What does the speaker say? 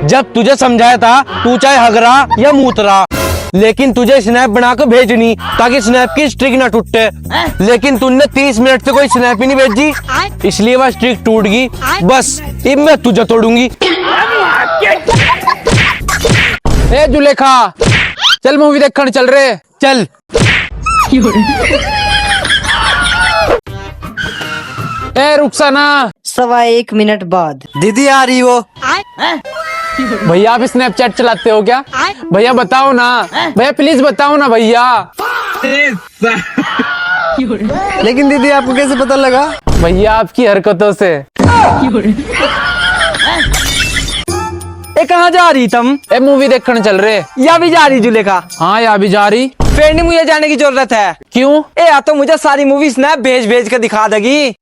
जब तुझे समझाया था तू चाहे हगरा या मूतरा, लेकिन तुझे स्नैप बनाकर भेजनी ताकि स्नैप की स्ट्रिक ना टूटे, लेकिन तूने 30 मिनट से कोई स्नैप ही नहीं भेजी, इसलिए वह स्ट्रिक टूट गई। बस अब मैं तुझे तोड़ूंगी। ए जुलेखा, चल मूवी देखने चल रहे। चल। ए रुखसाना। 1.25 मिनट बाद दीदी आ रही वो। भैया आप स्नैपचैट चलाते हो क्या? भैया बताओ ना, भैया प्लीज बताओ ना भैया। लेकिन दीदी आपको कैसे पता लगा? भैया आपकी हरकतों से। ए कहाँ जा रही तुम? ए मूवी देखने चल रहे। या भी जा रही जुलेखा? हाँ या भी जा रही। फिर नहीं मुझे जाने की जरूरत है। क्यों? ए या तो मुझे सारी मूवी स्नैप भेज भेज कर दिखा देगी।